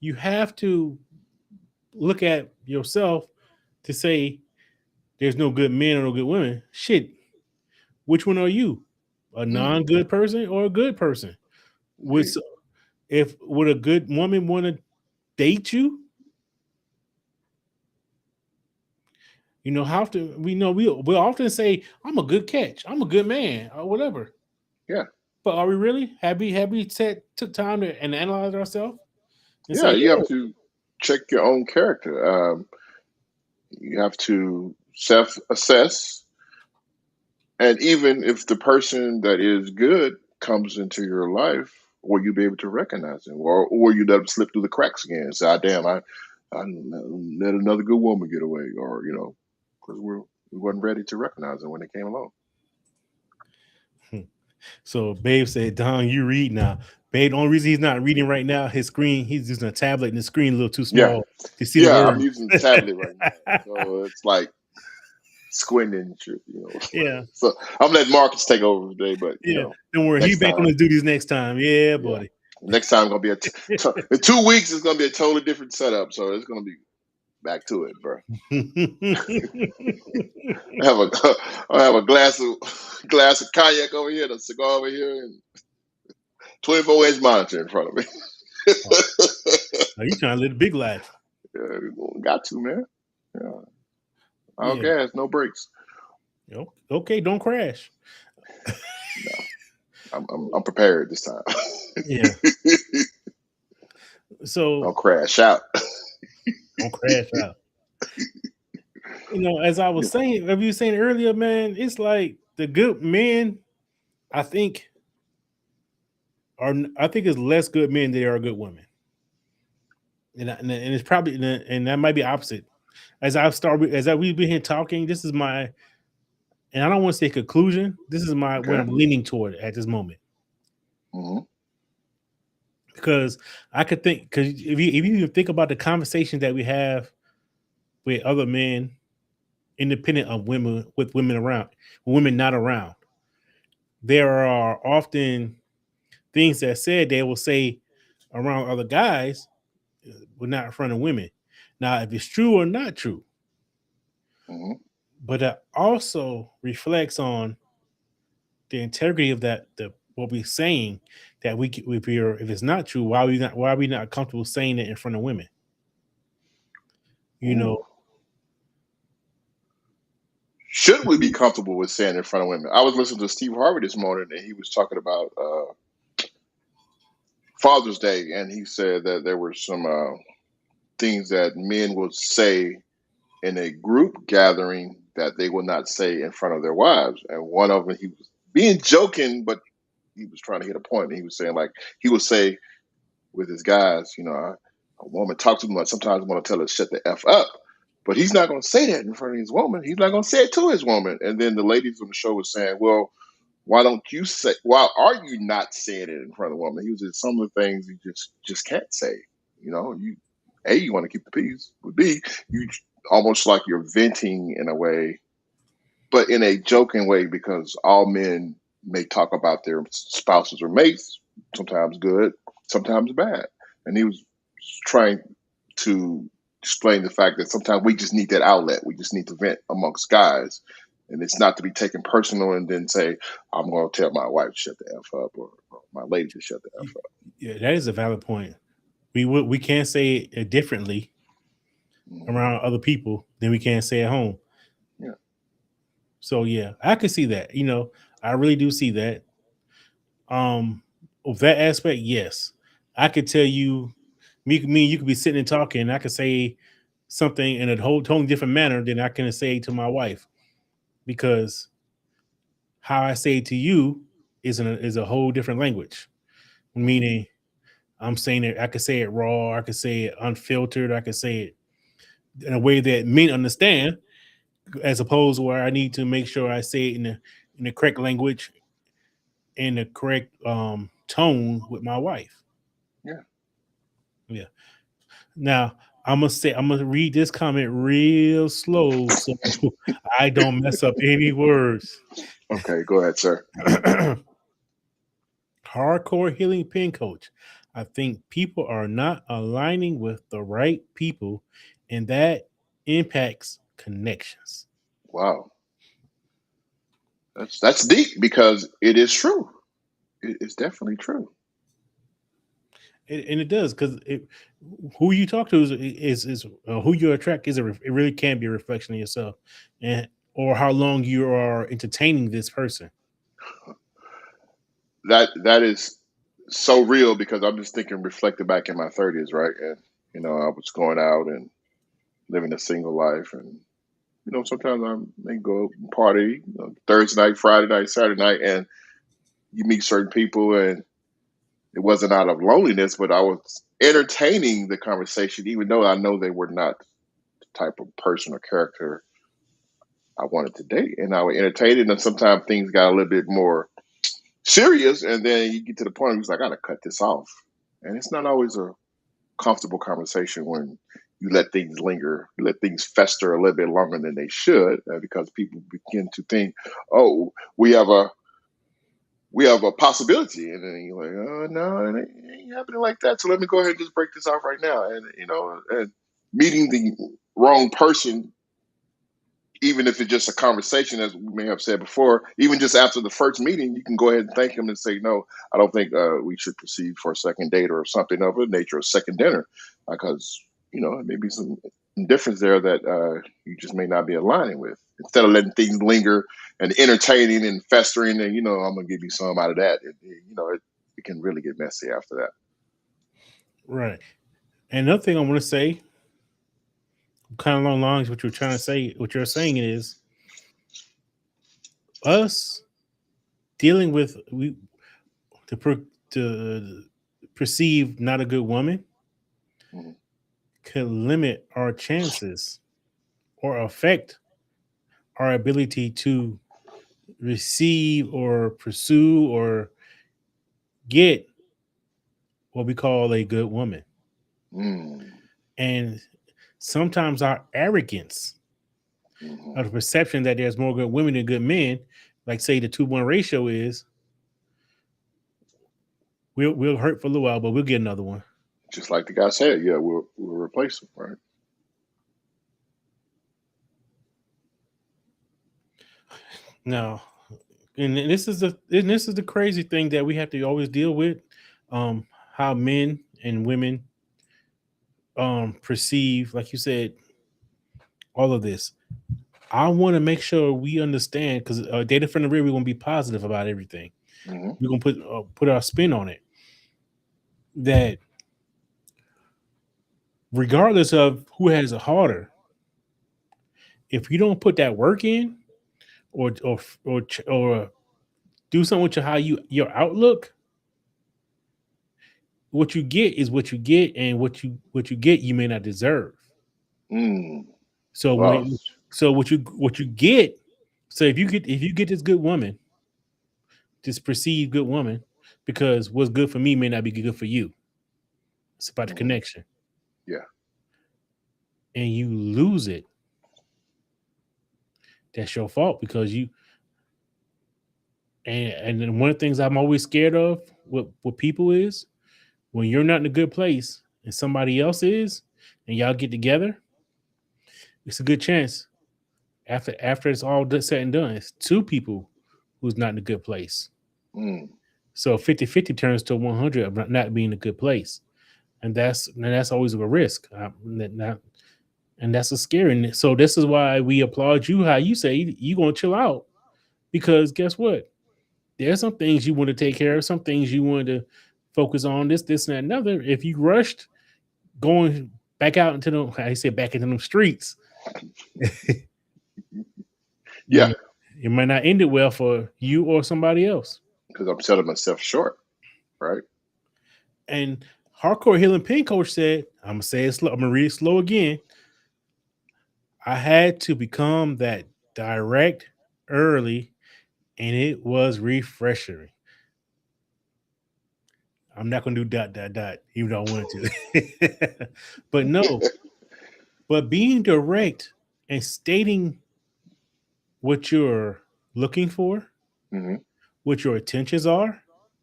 you have to look at yourself to say there's no good men or no good women. Shit, which one are you? A Mm, non-good person or a good person? Would indeed. s- if would a good woman want to date you? You know, how to we know we often say, I'm a good catch, I'm a good man, or whatever. Yeah, But are we really? Have we took time to and analyze ourselves and yeah. say, You have to check your own character. You have to self-assess, and even if the person that is good comes into your life, will you be able to recognize them, or you let them slip through the cracks again? And say, "Ah, damn, I let another good woman get away," or because we weren't ready to recognize them when they came along. yeah. So Babe said, Don, you read now. Babe, the only reason he's not reading right now, his screen, he's using a tablet and the screen a little too Yeah, small to see the yeah. I'm word. using the tablet right now, so it's like squinting and shit. Yeah, So I'm letting Marcus take over today, but yeah. Don't worry, he next back on time, his duties next time. Yeah, yeah, buddy. next time gonna be in 2 weeks. It's gonna be a totally different setup, so it's gonna be back to it, bro. I have a I have a glass of cognac over here, and a cigar over here, and 24-inch monitor in front of me. Oh, are you trying to live a big life? Yeah, got to, man. Yeah, all Yeah. gas, no brakes. Okay, don't crash. No, I'm prepared this time. Yeah. So Don't crash out. don't crash out. As I was Yeah. saying, as you were saying earlier, man, it's like the good men, I think, I think it's less good men than there are good women. And it's probably and that might be opposite. We've been here talking, this is my and I don't want to say conclusion. This is my what Okay. I'm leaning toward at this moment. Hmm. Because I could think because if you even think about the conversations that we have with other men, independent of women with women not around, there are often things that said they will say around other guys, but not in front of women. Now, if it's true or not true, Hmm. but that also reflects on the integrity of the what we're saying that if it's not true, why are we not comfortable saying it in front of women? You Ooh. know, Should we be comfortable with saying in front of women? I was listening to Steve Harvey this morning, and he was talking about Father's Day, and he said that there were some things that men would say in a group gathering that they would not say in front of their wives. And one of them, he was being joking, but he was trying to hit a point. And he was saying, like, he would say with his guys, a woman talks to him, like, sometimes I want to tell her to shut the F up. But he's not going to say that in front of his woman. He's not going to say it to his woman. And then the ladies on the show was saying, well, why are you not saying it in front of the woman? He was just some of the things you just can't say. You want to keep the peace, but B, you almost like you're venting in a way, but in a joking way, because all men may talk about their spouses or mates, sometimes good, sometimes bad. And he was trying to explain the fact that sometimes we just need that outlet. We just need to vent amongst guys. And it's not to be taken personal and then say, I'm going to tell my wife to shut the F up, or my lady to shut the F up. yeah, that is a valid point. We can't say it differently Mhm. around other people than we can say at home. Yeah. So yeah, I can see that. I really do see that. Of that aspect, yes, I could tell you, me, you could be sitting and talking, and I could say something in a whole totally different manner than I can say to my wife, because how I say it to you is a whole different language. Mhm. Meaning, I'm saying it. I could say it raw. I could say it unfiltered. I could say it in a way that men understand, as opposed to where I need to make sure I say it in the correct language, in the correct tone with my wife. Yeah. Yeah. Now I'm gonna read this comment real slow so I don't mess up any words. Okay, go ahead, sir. Hardcore healing pin coach. I think people are not aligning with the right people, and that impacts connections. Wow, that's deep because it is true. It's definitely true. And it does because who you talk to is who you attract it really can be a reflection of yourself, and or how long you are entertaining this person. That is so real because I'm just thinking, reflected back in my 30s, right? And I was going out and living a single life, and sometimes I may go party, Thursday night, Friday night, Saturday night, and you meet certain people, and it wasn't out of loneliness, but I was entertaining the conversation, even though I know they were not the type of person or character I wanted to date, and I would entertain it. And sometimes things got a little bit more serious, and then you get to the point where it's like, I gotta cut this off, and it's not always a comfortable conversation when you let things linger, you let things fester a little bit longer than they should, because people begin to think, oh, we have a possibility, and then you're like, oh no, it ain't happening like that. So let me go ahead and just break this off right now, and and meeting the wrong person, even if it's just a conversation, as we may have said before, even just after the first meeting, you can go ahead and thank him and say, no, I don't think we should proceed for a second date or something of the nature of second dinner, because, maybe some difference there that you just may not be aligning with. Instead of letting things linger and entertaining and festering, and, I'm going to give you some out of that. It can really get messy after that. Right. And another thing I want to say, kind of along the lines what you're trying to say, what you're saying is us dealing with to perceive not a good woman Mhm. could limit our chances or affect our ability to receive or pursue or get what we call a good woman. Mm. And sometimes our arrogance Mhm. of the perception that there's more good women than good men, like say the 2-1 ratio is, we'll hurt for a little while, but we'll get another one. Just like the guy said, yeah, we'll replace him, right? No, and this is the crazy thing that we have to always deal with, how men and women perceive, like you said, all of this. I want to make sure we understand because data from the real, we're gonna be positive about everything. Hmm. We're gonna put our spin on it. That regardless of who has it harder, if you don't put that work in, or do something with your outlook, what you get is what you get, and what you get you may not deserve. Mm. So Wow. what you get, so if you get this good woman, this perceived good woman, because what's good for me may not be good for you. It's about the Hmm. connection, Yeah. and you lose it. That's your fault because you and then one of the things I'm always scared of with people is when you're not in a good place and somebody else is, and y'all get together, it's a good chance after it's all said and done, it's two people who's not in a good place. Mm. So 50-50 turns to 100 of not being in a good place. And that's always a risk. And that's a scary. So this is why we applaud you. How you say you gonna chill out, because guess what? There's some things you want to take care of, some things you want to focus on. This, and that, another. If you rushed going back out into them, I say back into them streets, you Yeah, know, it might not end it well for you or somebody else. because I'm selling myself short, right? And Hardcore Healing Pain Coach said, I'm gonna say it slow, I'm gonna read it slow again. I had to become that direct early, and it was refreshing. I'm not gonna do dot dot dot, even though I wanted to. But no, but being direct and stating what you're looking for, Hmm. what your intentions are,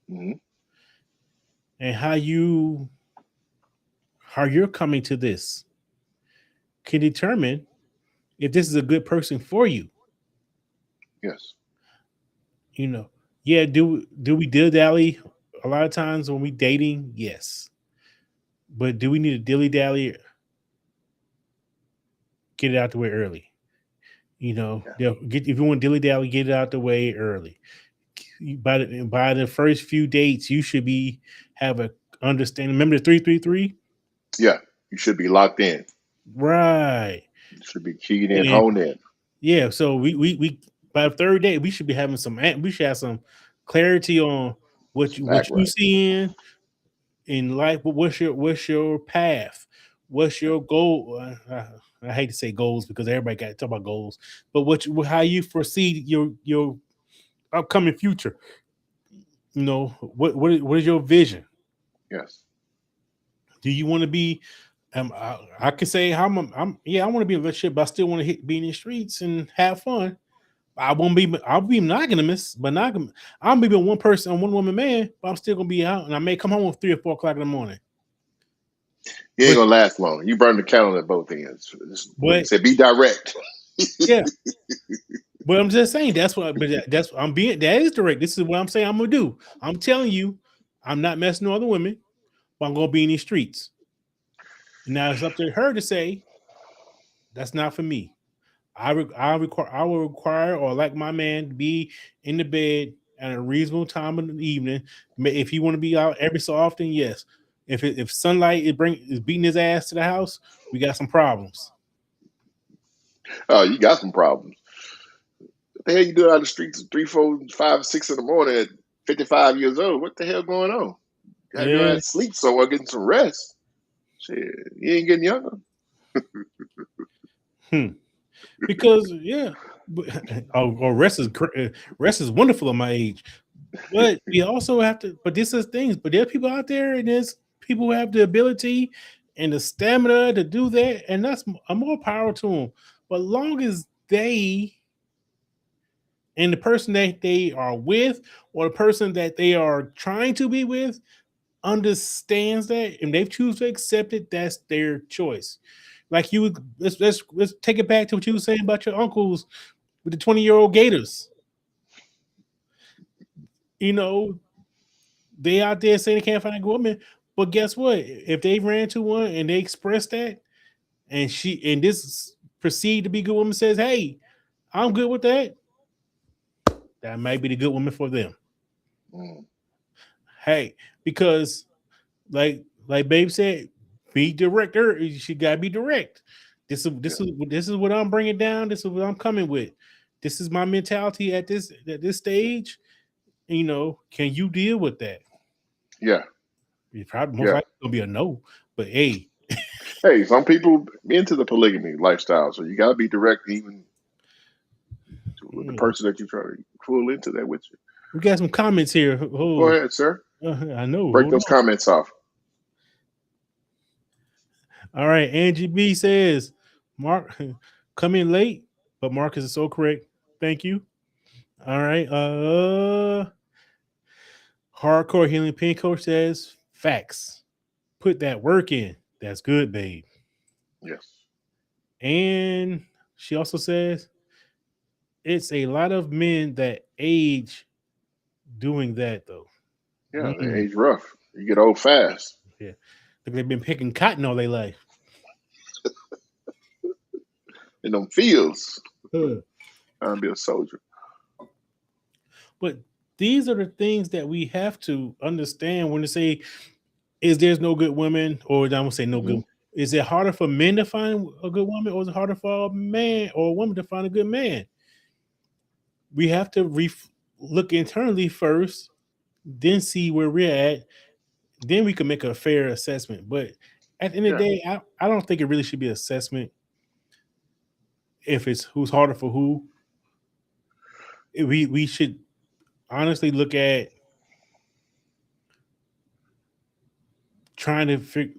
Hmm. and how you're coming to this can determine if this is a good person for you. Yes. You know, yeah, do we dilly dally a lot of times when we dating? Yes. But do we need to dilly dally, get it out the way early? You know, Yeah. get if you want dilly dally, get it out the way early. By the first few dates, you should be have a understanding. Remember the 333, Yeah. You should be locked in. right? You should be keyed in, And honed in. yeah, so we by the third date, we should be having we should have some clarity on Some what act you right. see in life. But what's your path? What's Yeah. your goal? I hate to say goals because everybody got to talk about goals, but how you foresee your upcoming future? You know, what is your vision? Yes. Do you want to be? I could say how I'm. Yeah, I want to be in a relationship, but I still want to be in the streets and have fun. I won't be. I'll be monogamous, but I'll be one person, one woman, man. But I'm still gonna be out, and I may come home at 3 or 4 o'clock in the morning. You ain't But gonna last long. You burn the candle at both ends. What you but said, be direct. yeah, but I'm just saying that's what. But that's I'm being. That is direct. This is what I'm saying. I'm gonna do. I'm telling you, I'm not messing with other women, but I'm gonna be in these streets. Now it's up to her to say that's not for me. I will require or like my man to be in the bed at a reasonable time in the evening. If you want to be out every so often, yes. If sunlight is beating his ass to the house, we got some problems. Oh, you got some problems. What the hell you do out of the streets at 3, 4, 5, 6 in the morning at 55 years old? What the hell going on? Have your Yeah. ass sleep somewhere, getting some rest. Shit, you ain't getting younger. Hmm. Because yeah, rest is wonderful at my age. But we also have to. But this is things. But there are people out there, and there's people who have the ability and the stamina to do that, and that's a more power to them. But long as they and the person that they are with, or the person that they are trying to be with, understands that, and they choose to accept it, that's their choice. Like let's take it back to what you were saying about your uncles with the 20-year-old gators. You know, they out there saying they can't find a good woman, but guess what? If they ran into one and they expressed that, and this perceived to be good woman says, "Hey, I'm good with that," that might be the good woman for them. Mm, Hey, because like Babe said, be direct. She gotta be direct. yeah, This is what I'm bringing down. This is what I'm coming with. This is my mentality at this stage. You know, can you deal with that? yeah, It's probably most yeah. likely gonna be a no. But hey, Hey, some people into the polygamy lifestyle, so you got to be direct, even with the hmm, person that you try to pull into that with you. we got some comments here. Go Oh, ahead, sir. I know. Break Hold those on. comments off. All right, Angie B says, Mark, come in late, but Marcus is so correct. Thank you. All right. Hardcore Healing Pain Coach says, facts. Put that work in. That's good, babe. Yes. And she also says, it's a lot of men that age doing that, though. Yeah, they Mm, age rough. You get old fast. yeah. Like they've been picking cotton all their life. In them fields, Huh. trying to be a soldier. But these are the things that we have to understand when they say, is there's no good women, or I won't say no Hmm. good. Is it harder for men to find a good woman, or is it harder for a man or a woman to find a good man? We have to look internally first, then see where we're at, then we can make a fair assessment. But at the end of Yeah. the day, I don't think it really should be assessment if it's who's harder for who. We should honestly look at trying to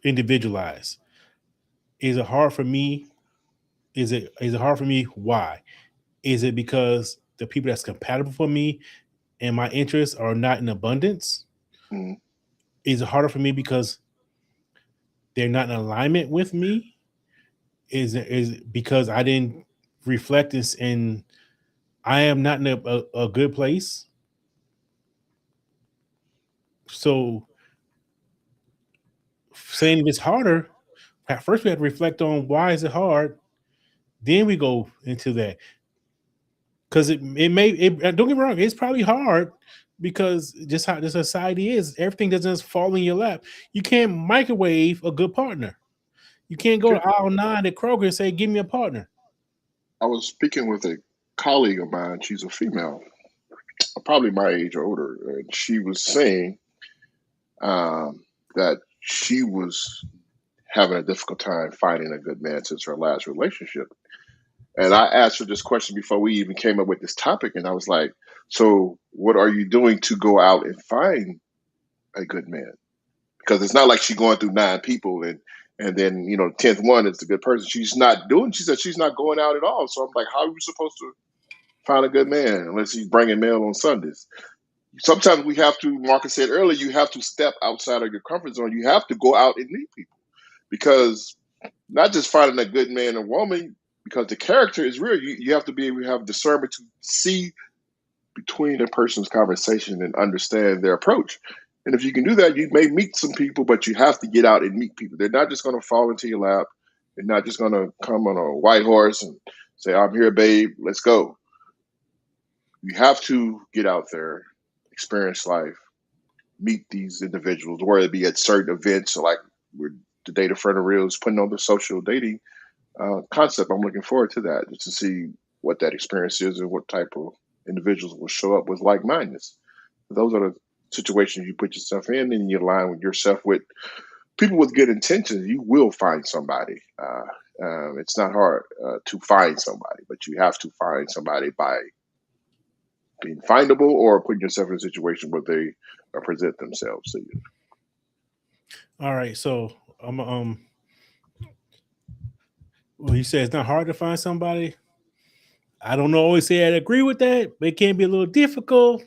individualize. Is it hard for me? Is it hard for me? Why? Is it because the people that's compatible for me and my interests are not in abundance? Mm-hmm. Is it harder for me because they're not in alignment with me? Is it because I didn't reflect this and I am not in a good place? So saying it's harder, at first we have to reflect on why is it hard. Then we go into that because don't get me wrong, it's probably hard because just how the society is, everything doesn't just fall in your lap. You can't microwave a good partner. You can't go Yeah. to aisle 9 at Kroger and say, "Give me a partner." I was speaking with a colleague of mine. She's a female, probably my age or older, and she was saying that she was having a difficult time finding a good man since her last relationship. And I asked her this question before we even came up with this topic, and I was like, "So, what are you doing to go out and find a good man?" Because it's not like she's going through 9 people and then the 10th one is the good person. She's not doing. She said she's not going out at all. So I'm like, how are you supposed to find a good man unless he's bringing mail on Sundays? Sometimes we have to. Marcus said earlier, you have to step outside of your comfort zone. You have to go out and meet people because not just finding a good man or woman because the character is real. You have to be able to have discernment to see between a person's conversation and understand their approach. And if you can do that, you may meet some people, but you have to get out and meet people. They're not just going to fall into your lap. They're not just going to come on a white horse and say, "I'm here, babe. Let's go." You have to get out there, experience life, meet these individuals, whether it be at certain events or like we're the Data Friend of Real is putting on the social dating concept. I'm looking forward to that just to see what that experience is and what type of individuals will show up with like mindedness. Those are the situations you put yourself in and you align with yourself with people with good intentions. You will find somebody. It's not hard to find somebody, but you have to find somebody by being findable or putting yourself in a situation where they present themselves to you. All right, so I'm well, you said it's not hard to find somebody. I don't always say I agree with that, but it can be a little difficult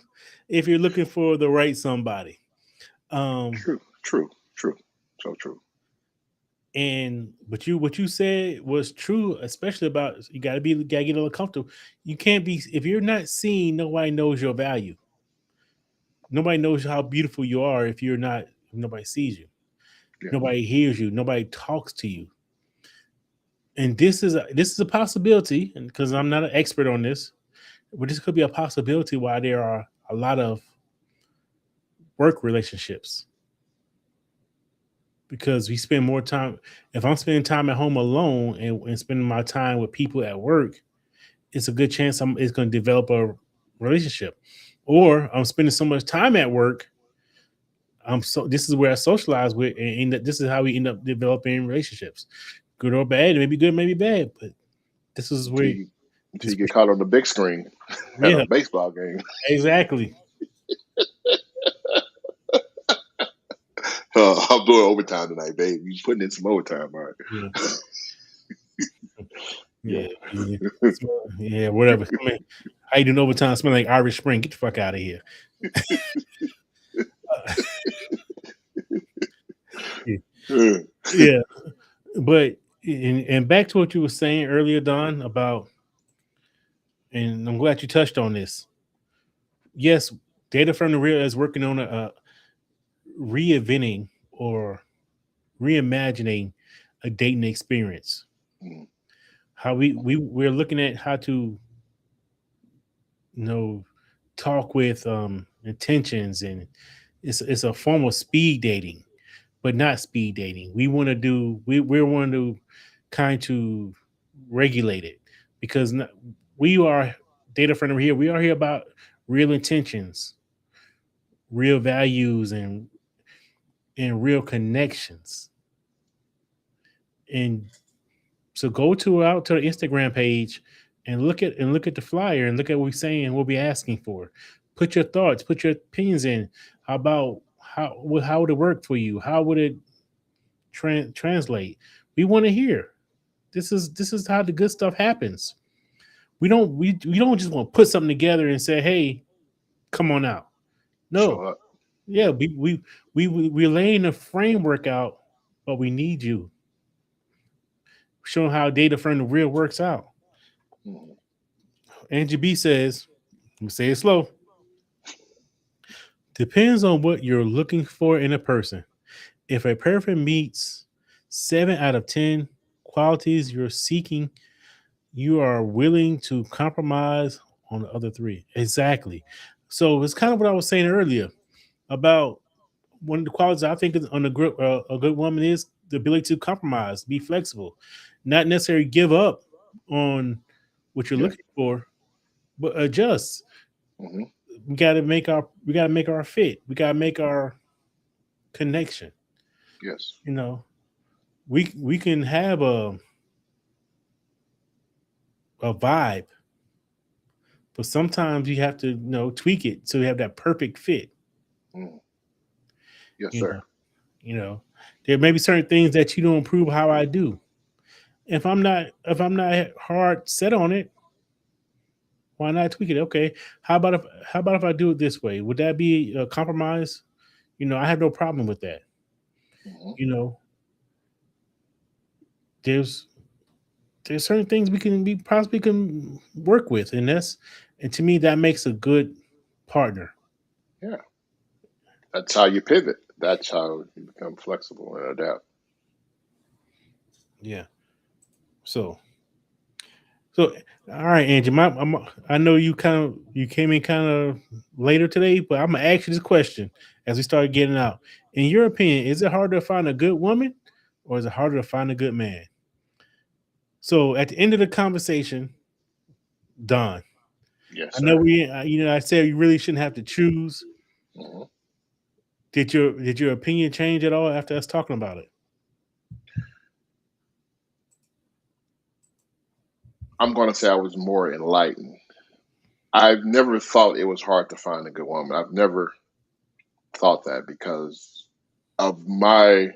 if you're looking for the right somebody. Um, True, true, true. So true. and but what you said was true, especially about you gotta get a little comfortable. You can't be if you're not seen, nobody knows your value. Nobody knows how beautiful you are if nobody sees you, Yeah. nobody hears you, nobody talks to you. And this is a possibility, and because I'm not an expert on this, but this could be a possibility why there are a lot of work relationships because we spend more time. If I'm spending time at home alone and spending my time with people at work, it's a good chance it's going to develop a relationship. Or I'm spending so much time at work. This is where I socialize with, and this is how we end up developing relationships, good or bad. Maybe good, maybe bad, but this is Until where you until this. you get caught on the big screen at a Yeah, baseball game. exactly. I'm doing overtime tonight, babe. You putting in some overtime, all right? Yeah, Yeah. yeah, yeah. Yeah, whatever. I mean, how you doing overtime? Smell like Irish Spring. Get the fuck out of here. Yeah, Yeah. yeah. But and back to what you were saying earlier, Don, about, and I'm glad you touched on this. Yes, Data from the Real is working on a reinventing or reimagining a dating experience. Mm, How we're looking at how to know talk with intentions, and it's a form of speed dating, but not speed dating. We want to do we want to kind to regulate it because we are data from here. We are here about real intentions, real values, and and real connections. And so go to out to the Instagram page and look at the flyer and look at what we're saying, what we're asking for. Put your thoughts, put your opinions in about how would it work for you? How would it translate? We want to hear. This is how the good stuff happens. We don't just want to put something together and say, "Hey, come on out." Show No, up. yeah, we're laying a framework out, but we need you showing how data from the real works out. Mhm. Angie B says, let me say it slow. Depends on what you're looking for in a person. If a person meets 7 out of 10 qualities you're seeking, you are willing to compromise on the other three. Exactly. So it's kind of what I was saying earlier about one of the qualities I think is on a good woman is the ability to compromise, be flexible, not necessarily give up on what you're Yeah. looking for, but adjust. Hmm. We got to make our fit. We got to make our connection. Yes. You know, we can have a vibe, but sometimes you have to tweak it so you have that perfect fit. Mm. Yes, You sir. know, you know, there may be certain things that you don't improve how I do. If I'm not hard set on it, why not tweak it? Okay, how about if I do it this way? Would that be a compromise? I have no problem with that. Hmm. You know, there's there's certain things we possibly can work with, and to me that makes a good partner. Yeah. That's how you pivot. That's how you become flexible and adapt. Yeah. So so all right, Angie. I know you came in kind of later today, but I'm gonna ask you this question as we start getting out. In your opinion, is it harder to find a good woman, or is it harder to find a good man? So at the end of the conversation, Don, Yes, I know sir. I said you really shouldn't have to choose. Hmm. Did your opinion change at all after us talking about it? I'm going to say I was more enlightened. I've never thought it was hard to find a good woman. I've never thought that because of my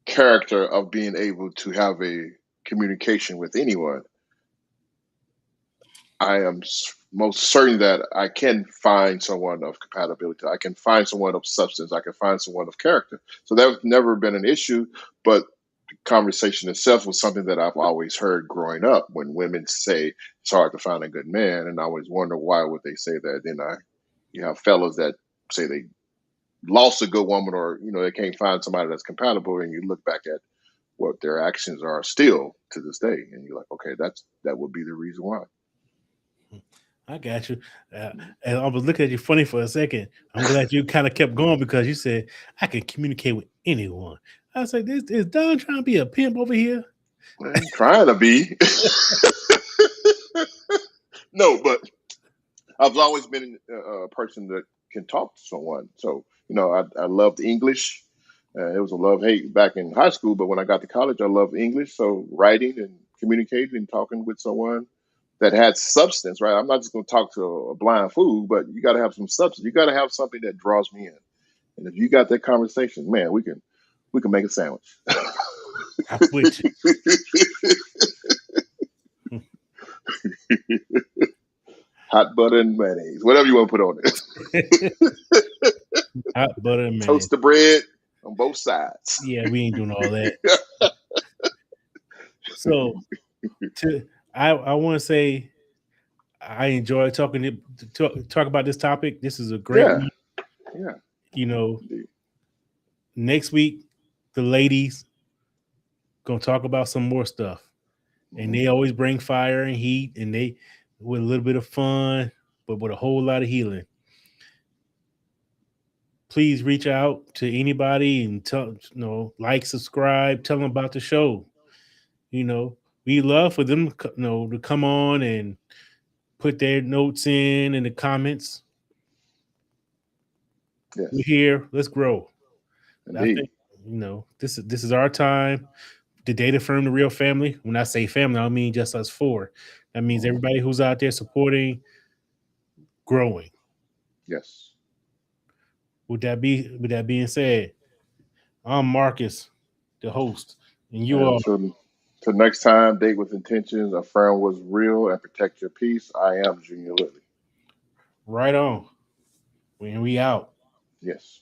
character of being able to have a communication with anyone. I am most certain that I can find someone of compatibility. I can find someone of substance. I can find someone of character. So that's never been an issue. But the conversation itself was something that I've always heard growing up when women say it's hard to find a good man. And I always wonder why would they say that. Then you have fellas that say they lost a good woman or, they can't find somebody that's compatible. And you look back at what their actions are still to this day. And you're like, okay, that would be the reason why. I got you. Uh, and I was looking at you funny for a second. I'm glad you kind of kept going because you said I can communicate with anyone. I was like, this is Don trying to be a pimp over here. I ain't trying to be. No, but I've always been a person that can talk to someone. So, I loved English. It was a love hate back in high school, but when I got to college, I loved English. So, writing and communicating and talking with someone that had substance, right? I'm not just going to talk to a blind fool, but you got to have some substance. You got to have something that draws me in. And if you got that conversation, man, we can make a sandwich. I'm with you. Hot butter and mayonnaise, whatever you want to put on it. Hot butter and mayonnaise. Toast the bread on both sides. Yeah, we ain't doing all that. So I want to say I enjoy talk about this topic. This is a great Yeah, one. yeah. You know, next week the ladies gonna talk about some more stuff, and Mhm. they always bring fire and heat, and they with a little bit of fun, but with a whole lot of healing. Please reach out to anybody and like, subscribe, tell them about the show. You know, we love for them, to come on and put their notes in the comments. We're Yes. here. Let's grow. I Indeed. think this is our time. The Data Firm, the Real family. When I say family, I don't mean just us four. That means Mhm. everybody who's out there supporting, growing. Yes. With that being said, I'm Marcus, the host, and you And are till next time, date with intentions, affirm what's real, and protect your peace. I am Junior Lilly. right on. We out. Yes.